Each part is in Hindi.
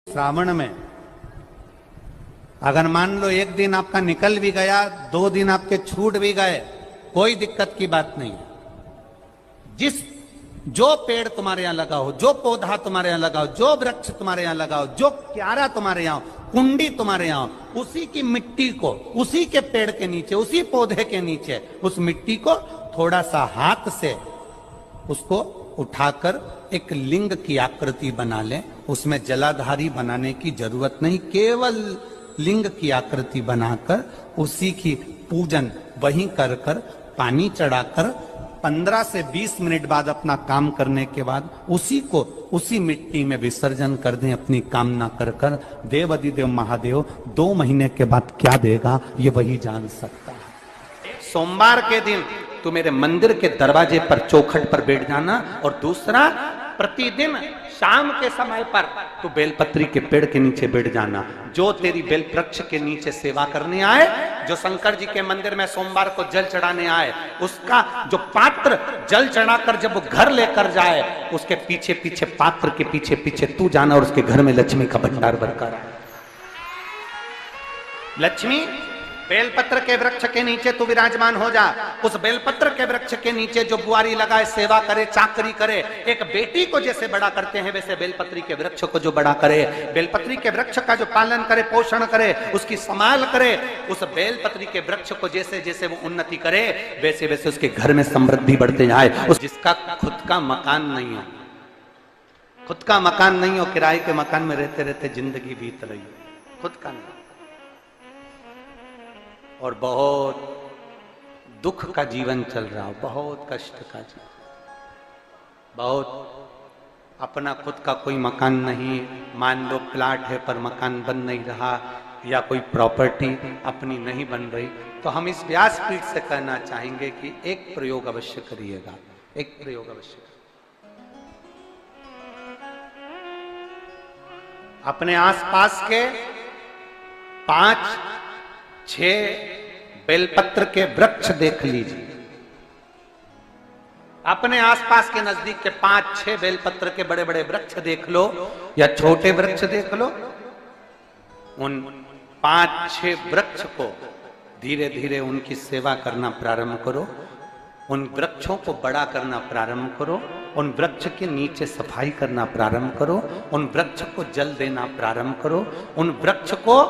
श्रावण में अगर मान लो एक दिन आपका निकल भी गया, 2 दिन आपके छूट भी गए, कोई दिक्कत की बात नहीं। जो पेड़ तुम्हारे यहां लगा हो, जो पौधा तुम्हारे यहां लगा हो, जो वृक्ष तुम्हारे यहां लगा हो, जो क्यारा तुम्हारे यहां हो, कुंडी तुम्हारे यहां हो, उसी की मिट्टी को, उसी के पेड़ के नीचे, उसी पौधे के नीचे, उस मिट्टी को थोड़ा सा हाथ से उसको उठाकर एक लिंग की आकृति बना ले। उसमें जलाधारी बनाने की जरूरत नहीं, केवल लिंग की आकृति बनाकर उसी की पूजन वहीं कर कर पानी चढ़ाकर 15 से 20 मिनट बाद अपना काम करने के बाद उसी को उसी मिट्टी में विसर्जन कर दें अपनी कामना कर कर। देव अधिदेव महादेव 2 महीने के बाद क्या देगा ये वही जान सकता है। सोमवार के दिन तू मेरे मंदिर के दरवाजे पर चौखट पर बैठ जाना, और दूसरा प्रतिदिन शाम के समय पर तू बेलपत्री के पेड़ के नीचे बैठ जाना। जो तेरी बेल वृक्ष के नीचे सेवा करने आए, जो शंकर जी के मंदिर में सोमवार को जल चढ़ाने आए, उसका जो पात्र जल चढ़ाकर जब वो घर लेकर जाए, उसके पीछे पीछे, पात्र के पीछे पीछे तू जाना और उसके घर में लक्ष्मी का भंडार भरकर। लक्ष्मी बेलपत्र के वृक्ष के नीचे तू विराजमान हो जा। उस बेलपत्र के वृक्ष के नीचे जो बुआरी लगाए, सेवा करे, चाकरी करे, एक बेटी को जैसे बड़ा करते हैं वैसे बेलपत्री के वृक्ष को जो बड़ा करे, बेलपत्री के वृक्ष का जो पालन करे, पोषण करे, उसकी संभाल करे, उस बेलपत्री के वृक्ष को जैसे जैसे वो उन्नति करे वैसे वैसे उसके घर में समृद्धि बढ़ते जाए। उस जिसका खुद का मकान नहीं हो, खुद का मकान नहीं हो, किराए के मकान में रहते रहते जिंदगी बीत रही हो, खुद का नहीं, और बहुत दुख का जीवन चल रहा हो, बहुत कष्ट का जीवन, बहुत अपना खुद का कोई मकान नहीं, मान लो प्लाट है पर मकान बन नहीं रहा, या कोई प्रॉपर्टी अपनी नहीं बन रही, तो हम इस व्यासपीठ से कहना चाहेंगे कि एक प्रयोग अवश्य करिएगा, एक प्रयोग अवश्य। अपने आसपास के 5-6 बेलपत्र के वृक्ष देख लीजिए। अपने आसपास के नजदीक के 5-6 बेलपत्र के बड़े बड़े वृक्ष देख लो या छोटे वृक्ष देख लो। उन 5-6 वृक्ष को धीरे धीरे उनकी सेवा करना प्रारंभ करो, उन वृक्षों को बड़ा करना प्रारंभ करो, उन वृक्ष के नीचे सफाई करना प्रारंभ करो, उन वृक्ष को जल देना प्रारंभ करो, उन वृक्ष को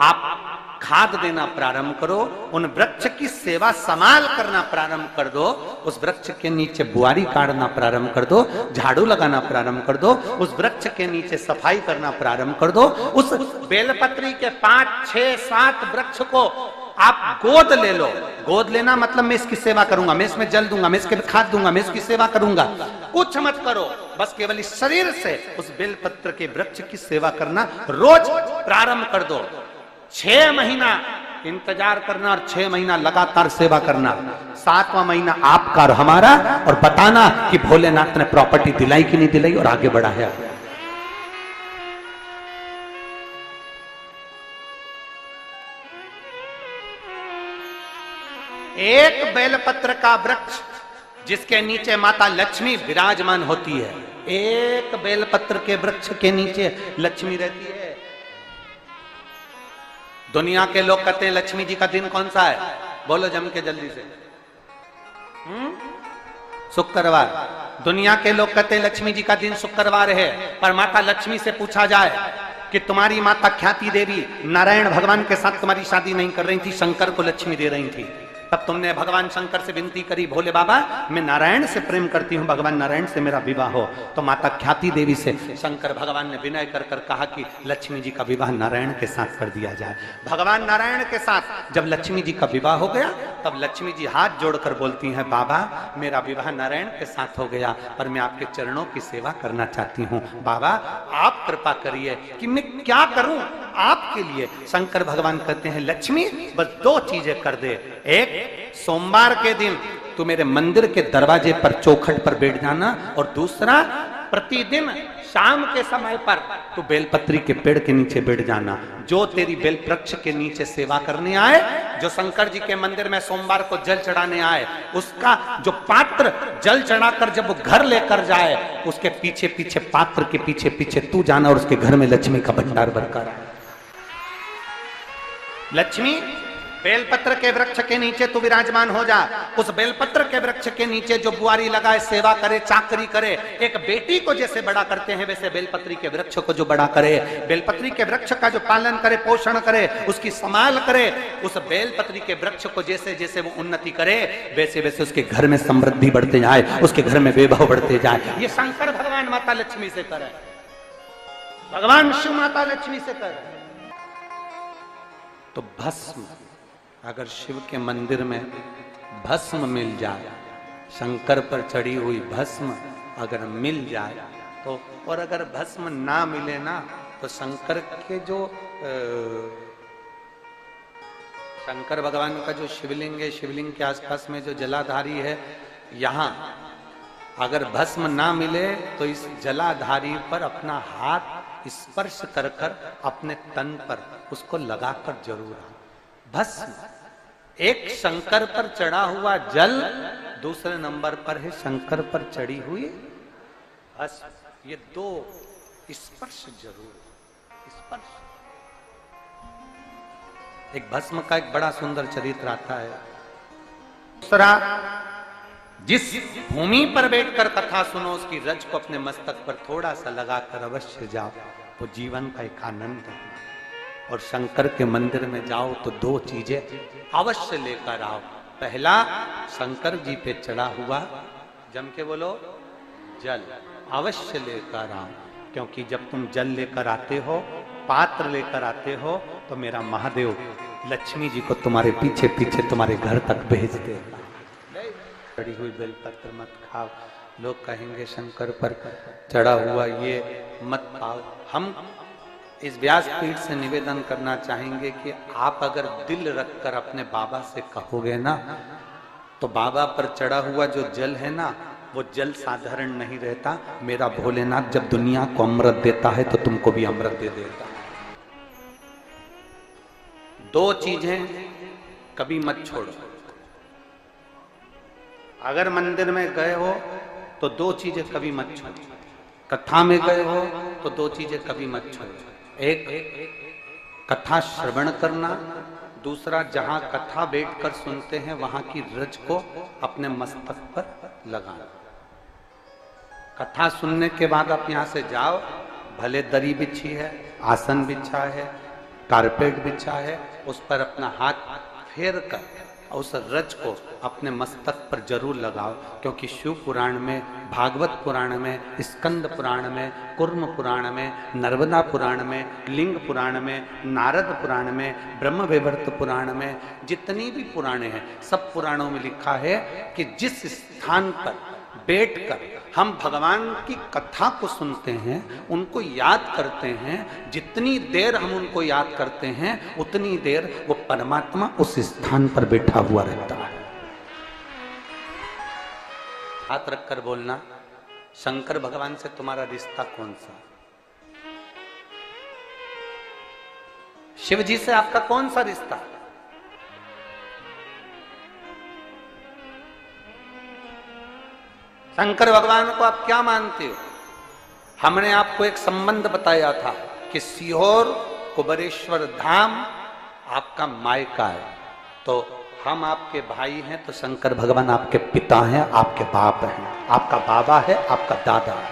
आप खाद देना प्रारंभ करो, उन वृक्ष की सेवा संभाल करना प्रारंभ कर दो, उस वृक्ष के नीचे बुआरी काटना प्रारंभ कर दो, झाड़ू लगाना प्रारंभ कर दो, उस वृक्ष के नीचे सफाई करना प्रारंभ कर दो। उस बेलपत्री के 5-6-7 वृक्ष को आप गोद ले लो। गोद लेना मतलब मैं इसकी सेवा करूंगा, मैं इसमें जल दूंगा, मैं इसके खाद दूंगा, मैं इसकी सेवा करूंगा, कुछ मत करो, बस केवल इस शरीर से उस बेलपत्र के वृक्ष की सेवा करना रोज प्रारंभ कर दो। 6 महीना इंतजार करना और 6 महीना लगातार सेवा करना, 7वां महीना आपका और हमारा, और बताना कि भोलेनाथ ने प्रॉपर्टी दिलाई कि नहीं दिलाई और आगे बढ़ा है। एक बेलपत्र का वृक्ष जिसके नीचे माता लक्ष्मी विराजमान होती है, एक बेलपत्र के वृक्ष के नीचे लक्ष्मी रहती है। दुनिया के लोग कहते हैं लक्ष्मी जी का दिन कौन सा है, बोलो जम के जल्दी से। शुक्रवार। दुनिया के लोग कहते हैं लक्ष्मी जी का दिन शुक्रवार है, पर माता लक्ष्मी से पूछा जाए कि तुम्हारी माता ख्याति देवी नारायण भगवान के साथ तुम्हारी शादी नहीं कर रही थी, शंकर को लक्ष्मी दे रही थी, तब तुमने भगवान शंकर से विनती करी, भोले बाबा मैं नारायण से प्रेम करती हूँ, भगवान नारायण से मेरा विवाह हो। तो माता ख्याति देवी से शंकर भगवान ने विनय कर कर कहा कि लक्ष्मी जी का विवाह नारायण के साथ कर दिया जाए। भगवान नारायण के साथ जब लक्ष्मी जी का विवाह हो गया, तब लक्ष्मी जी हाथ जोड़कर बोलती हैं, बाबा मेरा विवाह नारायण के साथ हो गया, पर मैं आपके चरणों की सेवा करना चाहती हूँ, बाबा आप कृपा करिए कि मैं क्या करूं आपके लिए। शंकर भगवान कहते हैं, लक्ष्मी बस 2 चीजें कर दे, एक सोमवार के दिन तू मेरे मंदिर के दरवाजे पर चौखट पर बैठ जाना, और दूसरा प्रतिदिन शाम के समय पर तो बेलपत्री के पेड़ के नीचे बैठ जाना। जो तेरी बेल वृक्ष के नीचे सेवा करने आए, जो शंकर जी के मंदिर में सोमवार को जल चढ़ाने आए, उसका जो पात्र जल चढ़ाकर जब वो घर लेकर जाए, उसके पीछे पीछे, पात्र के पीछे पीछे तू जाना और उसके घर में लक्ष्मी का भंडार भरकर आए। लक्ष्मी बेलपत्र के वृक्ष के नीचे तू विराजमान हो जा। उस बेलपत्र के वृक्ष के नीचे जो बुआरी लगाए, सेवा करे, चाकरी करे, एक बेटी को जैसे बड़ा करते हैं वैसे बेलपत्री के वृक्ष को जो बड़ा करे, बेलपत्री के वृक्ष का जो पालन करे, पोषण करे, उसकी संभाल करे, उस बेलपत्री के वृक्ष को जैसे जैसे वो उन्नति करे, वैसे वैसे उसके घर में समृद्धि बढ़ते जाए, उसके घर में वैभव बढ़ते जाए। ये शंकर भगवान माता लक्ष्मी से करे, भगवान शिव माता लक्ष्मी से करे। तो भस्म, अगर शिव के मंदिर में भस्म मिल जाए, शंकर पर चढ़ी हुई भस्म अगर मिल जाए तो, और अगर भस्म ना मिले ना, तो शंकर के जो शंकर भगवान का जो शिवलिंग है, शिवलिंग के आसपास में जो जलाधारी है, यहां अगर भस्म ना मिले तो इस जलाधारी पर अपना हाथ स्पर्श कर कर अपने तन पर उसको लगाकर जरूर आओ। भस्म, एक शंकर पर चढ़ा हुआ जल, दूसरे नंबर पर है शंकर पर चढ़ी हुई भस्म। ये दो स्पर्श जरूर, स्पर्श। एक भस्म का एक बड़ा सुंदर चरित्र आता है। दूसरा, जिस भूमि पर बैठकर कथा सुनो, उसकी रज को अपने मस्तक पर थोड़ा सा लगाकर अवश्य जाओ, तो जीवन का एक आनंद है। और शंकर के मंदिर में जाओ तो दो चीजें अवश्य लेकर आओ। पहला, शंकर जी पे चढ़ा हुआ, जम के बोलो, जल अवश्य लेकर आओ। क्योंकि जब तुम जल लेकर आते हो, पात्र लेकर आते हो, तो मेरा महादेव लक्ष्मी जी को तुम्हारे पीछे पीछे तुम्हारे घर तक भेज देगा। चढ़ी हुई बेलपत्र मत खाओ, लोग कहेंगे शंकर पर चढ़ा हुआ ये मत पाओ। हम इस व्यासपीठ से निवेदन करना चाहेंगे कि आप अगर दिल रखकर अपने बाबा से कहोगे ना, तो बाबा पर चढ़ा हुआ जो जल है ना, वो जल साधारण नहीं रहता। मेरा भोलेनाथ जब दुनिया को अमृत देता है तो तुमको भी अमृत दे देता है। दो चीजें कभी मत छोड़ो। अगर मंदिर में गए हो तो दो चीजें कभी मत छोड़ो। कथा में गए हो तो दो चीजें कभी मत छोड़ो। एक, कथा श्रवण करना, दूसरा जहां कथा बैठकर सुनते हैं वहां की रज को अपने मस्तक पर लगाना। कथा सुनने के बाद आप यहां से जाओ, भले दरी बिछी है, आसन बिछा है, कारपेट बिछा है, उस पर अपना हाथ फेर कर उस रज को अपने मस्तक पर जरूर लगाओ। क्योंकि शिव पुराण में, भागवत पुराण में, स्कंद पुराण में, कुर्म पुराण में, नर्मदा पुराण में, लिंग पुराण में, नारद पुराण में, ब्रह्म वैवर्त पुराण में, जितनी भी पुराणे हैं, सब पुराणों में लिखा है कि जिस स्थान पर बैठकर हम भगवान की कथा को सुनते हैं, उनको याद करते हैं, जितनी देर हम उनको याद करते हैं उतनी देर वो परमात्मा उस स्थान पर बैठा हुआ रहता है। हाथ रखकर बोलना, शंकर भगवान से तुम्हारा रिश्ता कौन सा? शिव जी से आपका कौन सा रिश्ता? शंकर भगवान को आप क्या मानते हो? हमने आपको एक संबंध बताया था कि सीहोर कुबेरेश्वर धाम आपका मायका है, तो हम आपके भाई हैं, तो शंकर भगवान आपके पिता हैं, आपके बाप हैं, आपका बाबा है, आपका दादा है।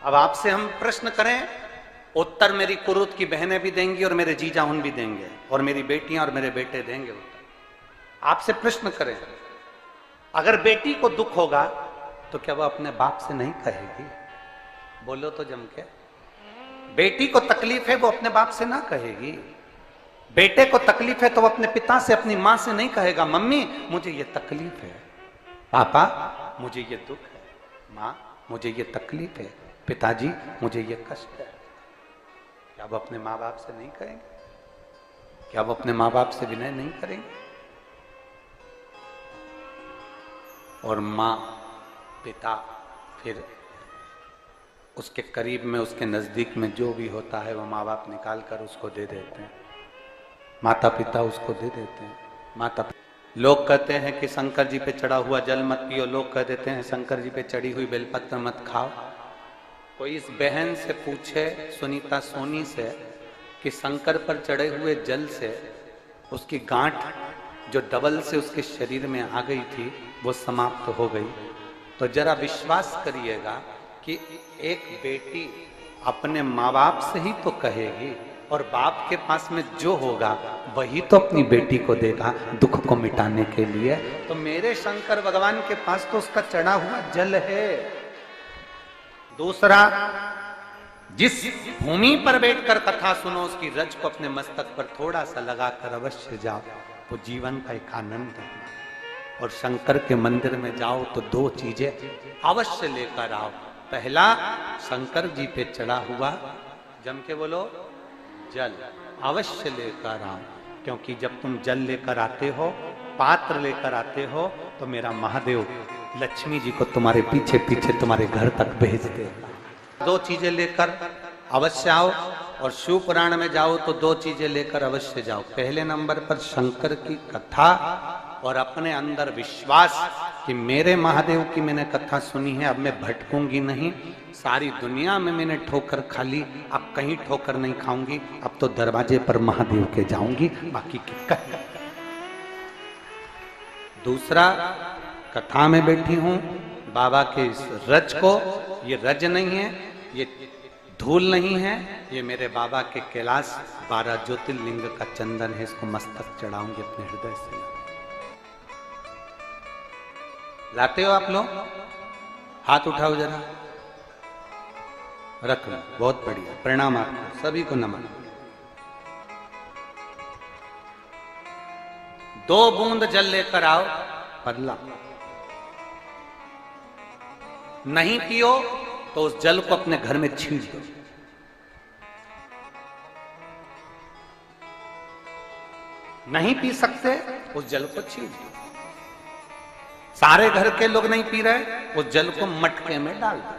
अब आपसे हम प्रश्न करें, उत्तर मेरी कुरुत की बहनें भी देंगी और मेरे जीजा उन भी देंगे, और मेरी बेटियां और मेरे बेटे देंगे उत्तर। आपसे प्रश्न करें, अगर बेटी को दुख होगा तो क्या वो अपने बाप से नहीं कहेगी? बोलो तो जम के। बेटी को तकलीफ है वो अपने बाप से ना कहेगी। बेटे को तकलीफ है तो वो अपने पिता से, अपनी मां से नहीं कहेगा, मम्मी मुझे ये तकलीफ है, पापा मुझे ये दुख है, माँ मुझे ये तकलीफ है, पिताजी मुझे ये कष्ट है। क्या वो अपने माँ बाप से नहीं कहेंगे? क्या वो अपने माँ बाप से विनय नहीं करेंगे? और माँ पिता, फिर उसके करीब में, उसके नजदीक में जो भी होता है वो माँ बाप निकाल कर उसको दे देते हैं, माता पिता उसको दे देते हैं। माता लोग कहते हैं कि शंकर जी पे चढ़ा हुआ जल मत पियो, लोग कह देते हैं शंकर जी पे चढ़ी हुई बेलपत्र मत खाओ। कोई इस बहन से पूछे, सुनीता सोनी से, कि शंकर पर चढ़े हुए जल से उसकी गांठ जो डबल से उसके शरीर में आ गई थी वो समाप्त हो गई, तो जरा विश्वास करिएगा कि एक बेटी अपने माँ बाप से ही तो कहेगी, और बाप के पास में जो होगा वही तो अपनी बेटी को देगा दुख को मिटाने के लिए। तो मेरे शंकर भगवान के पास तो उसका चढ़ा हुआ जल है। दूसरा, जिस भूमि पर बैठकर कथा सुनो उसकी रज को अपने मस्तक पर थोड़ा सा लगाकर अवश्य जाओ, वो जीवन का एक आनंद है। और शंकर के मंदिर में जाओ तो दो चीजें अवश्य लेकर आओ। पहला, शंकर जी पे चढ़ा हुआ, जम के बोलो, जल अवश्य लेकर आओ, क्योंकि जब तुम जल लेकर आते हो, पात्र लेकर आते हो, तो मेरा महादेव लक्ष्मी जी को तुम्हारे पीछे पीछे तुम्हारे घर तक भेज देगा। दो चीजें लेकर अवश्य आओ, और शिव पुराण में जाओ तो दो चीजें लेकर अवश्य जाओ। पहले नंबर पर शंकर की कथा और अपने अंदर विश्वास कि मेरे महादेव की मैंने कथा सुनी है, अब मैं भटकूंगी नहीं, सारी दुनिया में मैंने ठोकर खा ली, अब कहीं ठोकर नहीं खाऊंगी, अब तो दरवाजे पर महादेव के जाऊंगी, बाकी की। दूसरा, कथा में बैठी हूं, बाबा के इस रज को, ये रज नहीं है, ये धूल नहीं है, ये मेरे बाबा के कैलाश 12 ज्योतिर्लिंग का चंदन है, इसको मस्तक चढ़ाऊंगी अपने हृदय से। लाते हो आप लोग? हाथ उठाओ जरा, रख लो, बहुत बढ़िया, प्रणाम आपको, सभी को नमन। 2 बूंद जल लेकर आओ, पल्ला नहीं पियो तो उस जल को अपने घर में छींट दो। नहीं पी सकते, उस जल को छींट दो। सारे घर के लोग नहीं पी रहे, उस जल को मटके में डाल दो,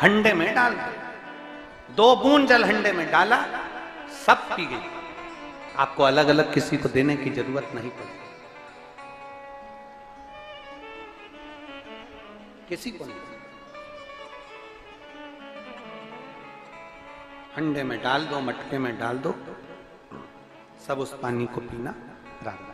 हंडे में डाल दो। 2 बूंद जल हंडे में डाला, सब पी गई। आपको अलग अलग किसी को देने की जरूरत नहीं पड़ी, किसी को नहीं। हंडे में डाल दो, मटके में डाल दो, सब उस पानी को पीना रात।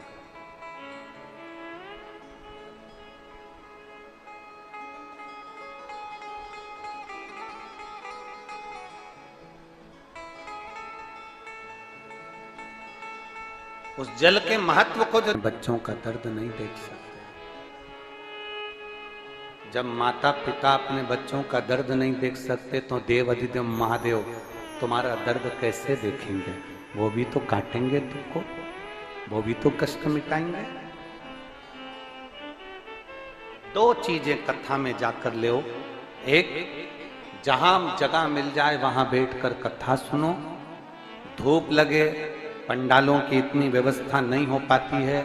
उस जल के महत्व को जो बच्चों का दर्द नहीं देख सकते, जब माता पिता अपने बच्चों का दर्द नहीं देख सकते तो देव अधिदेव महादेव तुम्हारा दर्द कैसे देखेंगे? वो भी तो काटेंगे तुमको, वो भी तो कष्ट मिटाएंगे। 2 चीजें कथा में जाकर ले। एक, जहां जगह मिल जाए वहां बैठकर कथा सुनो। धूप लगे, पंडालों की इतनी व्यवस्था नहीं हो पाती है,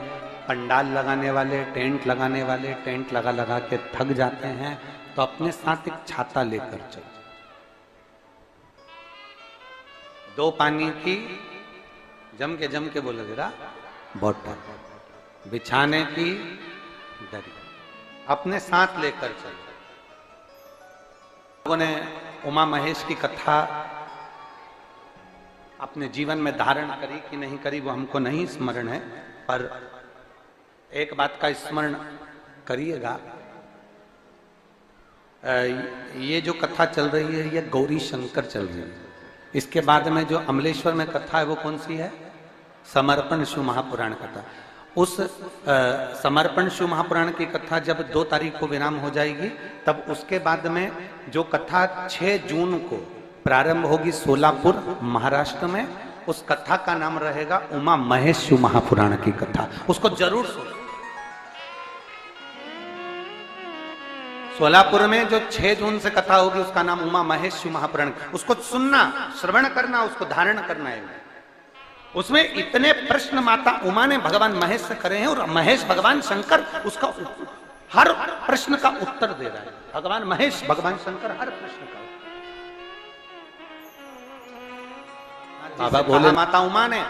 पंडाल लगाने वाले, टेंट लगाने वाले टेंट लगा लगा के थक जाते हैं, तो अपने साथ एक छाता लेकर चलो। 2 पानी की, जम के बोलो जरा, बोतल, बिछाने की दरी अपने साथ लेकर चलो। लोगों ने उमा महेश की कथा अपने जीवन में धारण करी कि नहीं करी वो हमको नहीं स्मरण है, पर एक बात का स्मरण करिएगा, ये जो कथा चल रही है ये गौरी शंकर चल रही है। इसके बाद में जो अमलेश्वर में कथा है वो कौन सी है? समर्पण शिव महापुराण कथा। उस समर्पण शिव महापुराण की कथा जब 2 तारीख को विराम हो जाएगी, तब उसके बाद में जो कथा 6 जून को प्रारंभ होगी सोलापुर महाराष्ट्र में, उस कथा का नाम रहेगा उमा महेश शिव महापुराण की कथा। उसको जरूर सुनो। सोलापुर में जो 6 जून से कथा होगी उसका नाम उमा महेश शिव महापुराण, उसको सुनना, श्रवण करना, उसको धारण करना है। उसमें इतने प्रश्न माता उमा ने भगवान महेश से करे हैं, और महेश भगवान शंकर उसका हर प्रश्न का उत्तर दे रहा है भगवान महेश, भगवान शंकर हर प्रश्न का। बाबा बोले माता उमा ने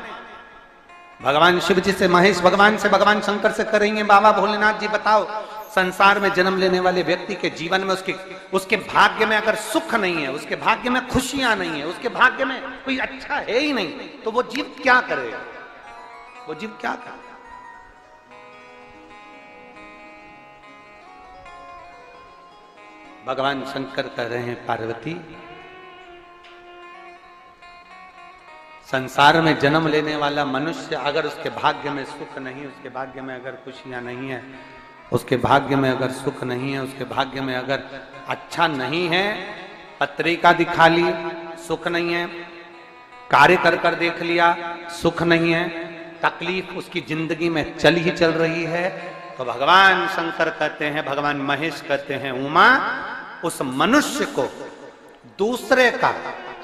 भगवान शिव जी से, महेश भगवान से, भगवान शंकर से करेंगे, बाबा भोलेनाथ जी बताओ संसार में जन्म लेने वाले व्यक्ति के जीवन में उसके भाग्य में अगर सुख नहीं है, उसके भाग्य में खुशियां नहीं है, उसके भाग्य में कोई अच्छा है ही नहीं, तो वो जीव क्या करेगा? वो जीव क्या करेगा? भगवान शंकर कह रहे हैं पार्वती, संसार में जन्म लेने वाला मनुष्य अगर उसके भाग्य में सुख नहीं, उसके भाग्य में अगर खुशियां नहीं है, उसके भाग्य में अगर सुख नहीं है, उसके भाग्य में अगर अच्छा नहीं है, पत्रिका दिखा ली सुख नहीं है, कार्य कर कर देख लिया सुख नहीं है, तकलीफ उसकी जिंदगी में चल ही चल रही है, तो भगवान शंकर कहते हैं, भगवान महेश कहते हैं, उमा उस मनुष्य को दूसरे का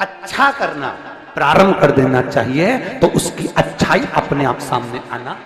अच्छा करना प्रारंभ कर देना चाहिए, तो उसकी अच्छाई अपने आप सामने आना